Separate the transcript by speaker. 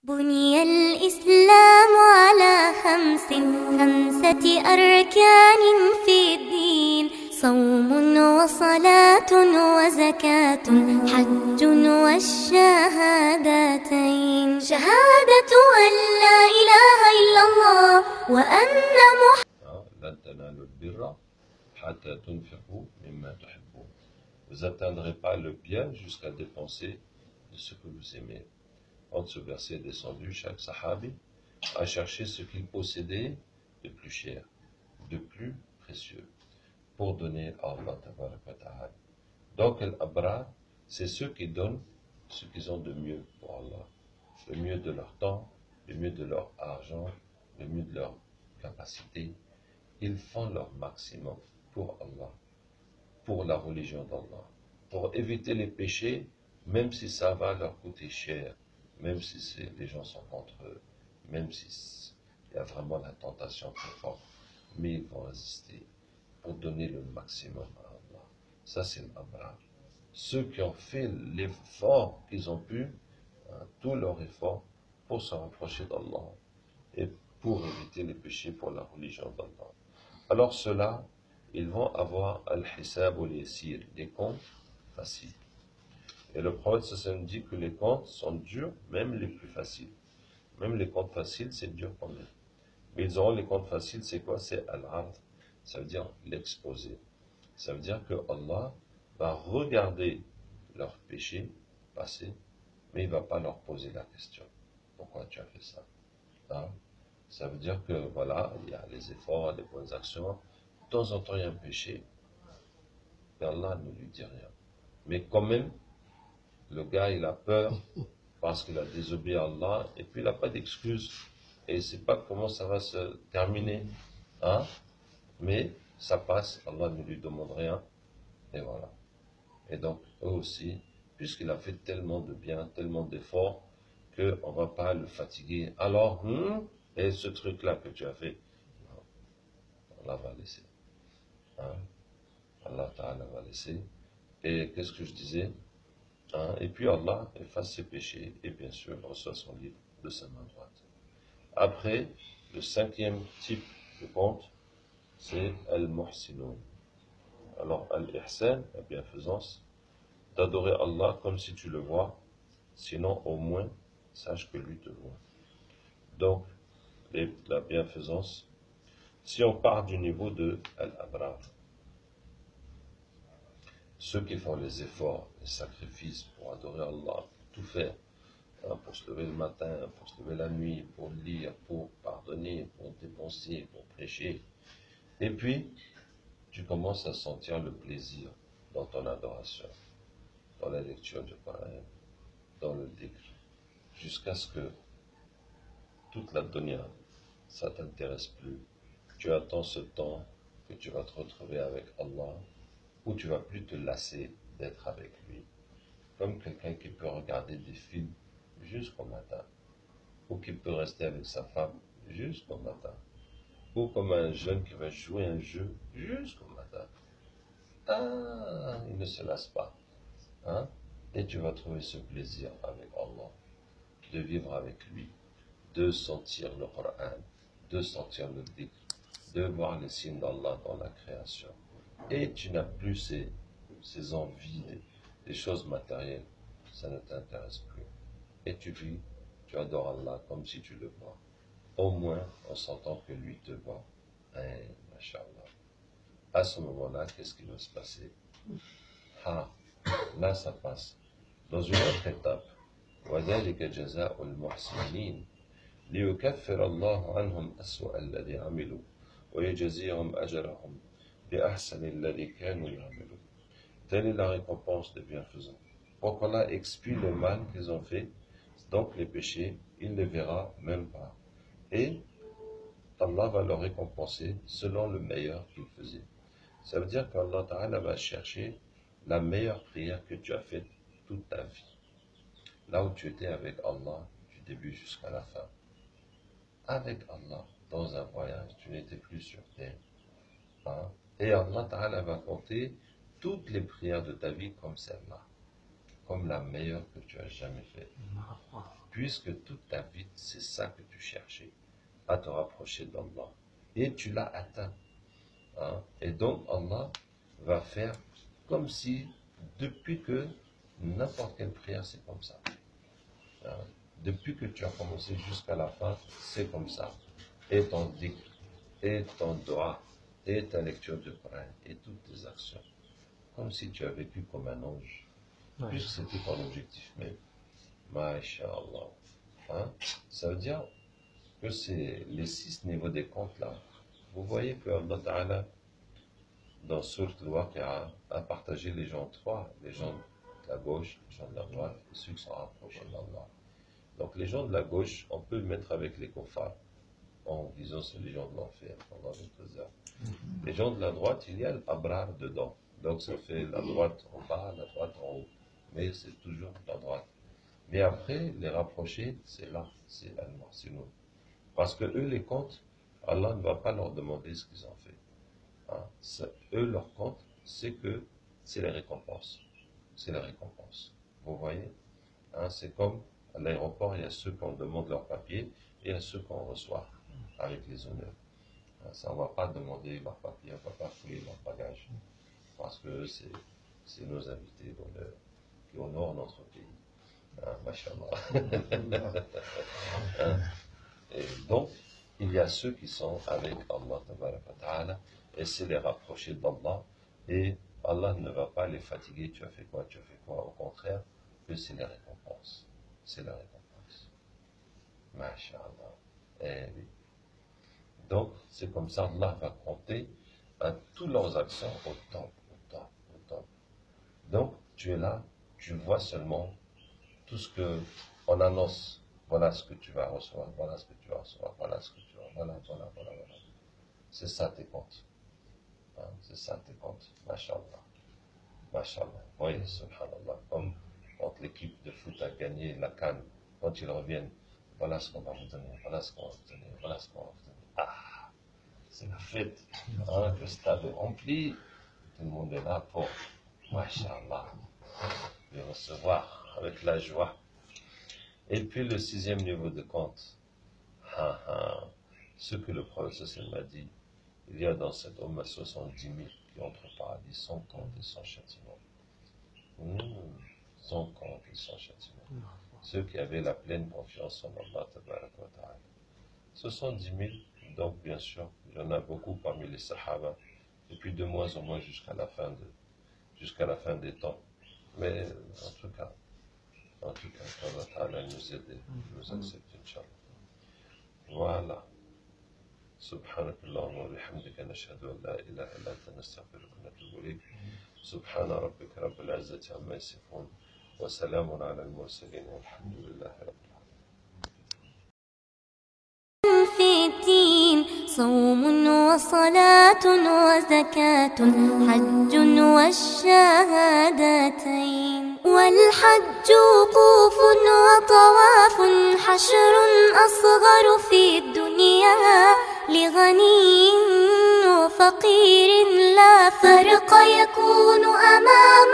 Speaker 1: بني الإسلام على خمسة أركان في الدين: صوم وصلاة وزكاة حج والشهادتين. شهادة أن لا إله إلا الله وأن
Speaker 2: لن تنالوا البر حتى تنفقوا مما تحبون. Vous n'atteindrez pas le bien jusqu'à dépenser de ce que vous aimez. Quand ce verset est descendu, chaque sahabi a cherché ce qu'il possédait de plus cher, de plus précieux, pour donner à Allah ta'ala. Donc, l'abrar, c'est ceux qui donnent ce qu'ils ont de mieux pour Allah, le mieux de leur temps, le mieux de leur argent, le mieux de leur capacité. Ils font leur maximum pour Allah, pour la religion d'Allah, pour éviter les péchés, même si ça va leur coûter cher, même si les gens sont contre eux, même si il y a vraiment la tentation très forte, mais ils vont résister pour donner le maximum à Allah. Ça, c'est l'abrar. Ceux qui ont fait l'effort qu'ils ont pu, tout leur effort pour se rapprocher d'Allah et pour éviter les péchés pour la religion d'Allah. Alors ceux-là, ils vont avoir al-hisab ou al-yasir, des comptes faciles. Et le prophète sallallahu dit que les comptes sont durs, même les plus faciles. Même les comptes faciles, c'est dur pour eux. Mais ils auront les comptes faciles, c'est quoi? C'est al-ard, ça veut dire l'exposer. Ça veut dire que Allah va regarder leurs péchés passés, mais il ne va pas leur poser la question. Pourquoi tu as fait ça? Hein? Ça veut dire que, voilà, il y a les efforts, les bonnes actions. De temps en temps, il y a un péché. Et Allah ne lui dit rien. Mais quand même, le gars, il a peur parce qu'il a désobéi à Allah et puis il n'a pas d'excuse. Et il ne sait pas comment ça va se terminer. Hein? Mais ça passe, Allah ne lui demande rien. Et voilà. Et donc, eux aussi, puisqu'il a fait tellement de bien, tellement d'efforts, qu'on ne va pas le fatiguer. Alors, et ce truc-là que tu as fait, Allah va laisser. Hein? Allah Ta'ala va laisser. Et qu'est-ce que je disais? Hein? Et puis Allah efface ses péchés et bien sûr reçoit son livre de sa main droite. Après, le cinquième type de compte, c'est Al-Muhsinoun. Alors, Al-Ihsan, la bienfaisance, d'adorer Allah comme si tu le vois, sinon au moins sache que lui te voit. Donc, la bienfaisance, si on part du niveau de Al-Abrar, ceux qui font les efforts, les sacrifices pour adorer Allah, pour tout faire, hein, pour se lever le matin, pour se lever la nuit, pour lire, pour pardonner, pour dépenser, pour prêcher. Et puis, tu commences à sentir le plaisir dans ton adoration, dans la lecture du Coran, dans le dhikr, jusqu'à ce que toute la dunya, ça ne t'intéresse plus. Tu attends ce temps que tu vas te retrouver avec Allah, où tu vas plus te lasser d'être avec lui. Comme quelqu'un qui peut regarder des films jusqu'au matin, ou qui peut rester avec sa femme jusqu'au matin, ou comme un jeune qui va jouer un jeu jusqu'au matin. Ah, il ne se lasse pas. Hein? Et tu vas trouver ce plaisir avec Allah, de vivre avec lui, de sentir le Coran, de sentir le dhikr, de voir les signes d'Allah dans la création. Et tu n'as plus ces envies, des choses matérielles. Ça ne t'intéresse plus. Et tu vis, tu adores Allah comme si tu le vois. Au moins, en sentant que lui te voit. Hein, Masha'Allah. À ce moment-là, qu'est-ce qui va se passer? Ah, là, ça passe. Dans une autre étape, وَذَلِكَ جَزَاءُ الْمُحْسِنِينَ لِيُكَفِّرَ اللَّهُ عَنْهُمْ أَسْوَأَ الَّذِي عَمِلُوا وَيَجْزِيَهُمْ أَجْرَهُمْ بِأَحْسَنِ الَّذِي كَانُوا يَعْمَلُونَ. Telle est la récompense des bienfaisants. Pour qu'Allah expie le mal qu'ils ont fait, donc les péchés, il ne les verra même pas. Et Allah va leur récompenser selon le meilleur qu'ils faisaient. Ça veut dire qu'Allah Ta'ala va chercher la meilleure prière que tu as faite toute ta vie. Là où tu étais avec Allah du début jusqu'à la fin. Avec Allah, dans un voyage, tu n'étais plus sur terre. Hein? Et Allah Ta'ala va compter toutes les prières de ta vie comme celle-là. Comme la meilleure que tu as jamais faite. puisque toute ta vie, c'est ça que tu cherchais, à te rapprocher d'Allah. Et tu l'as atteint. Hein? Et donc, Allah va faire comme si, depuis que n'importe quelle prière, c'est comme ça. Hein? Depuis que tu as commencé jusqu'à la fin, c'est comme ça. Et ton dhikr, et ton dua, et ta lecture de Coran, et toutes tes actions. Comme si tu as vécu comme un ange. Puisque c'était ton objectif même. Masha'Allah. Hein? Ça veut dire que c'est les 6 niveaux des comptes là. Vous voyez que Allah Ta'ala, dans Sourate Al-Waqi'a, a partagé les gens en 3, les gens de la gauche, les gens de la droite, et ceux qui sont rapprochés d'Allah. Donc les gens de la gauche, on peut le mettre avec les kuffars, en disant c'est les gens de l'enfer, Allah le préserve. Les gens de la droite, il y a l'abrar dedans. Donc ça fait la droite en bas, la droite en haut. Mais c'est toujours la droite. Mais après, les rapprochés, c'est là, c'est Allah, c'est nous. Parce que eux, les comptes, Allah ne va pas leur demander ce qu'ils ont fait. Hein? Eux, leur compte, c'est que c'est les récompenses. C'est les récompenses. Vous voyez? Hein? C'est comme à l'aéroport, il y a ceux qu'on demande leur papier et il y a ceux qu'on reçoit avec les honneurs. Hein? Ça, on ne va pas demander leur papier, on ne va pas fouiller leur bagage. Parce que c'est nos invités d'honneur qui honorent notre pays. Hein? Mashallah. Hein? Et donc, il y a ceux qui sont avec Allah Ta'ala, et c'est les rapprocher d'Allah, et Allah ne va pas les fatiguer, tu as fait quoi, au contraire, que c'est les récompenses. C'est la récompense. Masha'Allah. Eh oui. Donc, c'est comme ça, Allah va compter à toutes leurs actions au temps. Donc, tu es là, tu vois seulement tout ce qu'on annonce. Voilà ce que tu vas recevoir, voilà ce que tu vas recevoir, voilà ce que tu vas, voilà. C'est ça tes comptes. Hein? C'est ça tes comptes. Masha'Allah. Masha'Allah. Oui, subhanallah. Comme quand l'équipe de foot a gagné la CAN, quand ils reviennent, voilà ce qu'on va vous donner, voilà ce qu'on va vous donner, voilà ce qu'on va vous donner. Ah, c'est la fête. Hein? Le stade est rempli. Tout le monde est là pour, Masha'Allah, les recevoir avec la joie. Et puis le 6e niveau de compte, ce que le prophète m'a dit, il y a dans cette Ummah 70 000 qui entrent au paradis sans compte et sans châtiment. Sans compte et sans châtiment. Ceux qui avaient la pleine confiance en Allah Ta'ala. 70 000, donc bien sûr, il y en a beaucoup parmi les Sahaba, et puis de moins en moins jusqu'à la fin des temps. Mais en tout cas, Allah Ta'ala nous aide, nous accepte, Inch'Allah. Voilà. سبحانك اللهم وبحمدك نشهد أن لا إله إلا أنت نستغفرك ونتوب إليك سبحان ربك رب العزة عما يصفون وسلام على المرسلين والحمد لله رب العالمين.
Speaker 1: في الدين صوم وصلاة وزكاة حج والشهادتين والحج وقوف وطواف حشر أصغر في الدنيا لغني وفقير لا فرق يكون أمام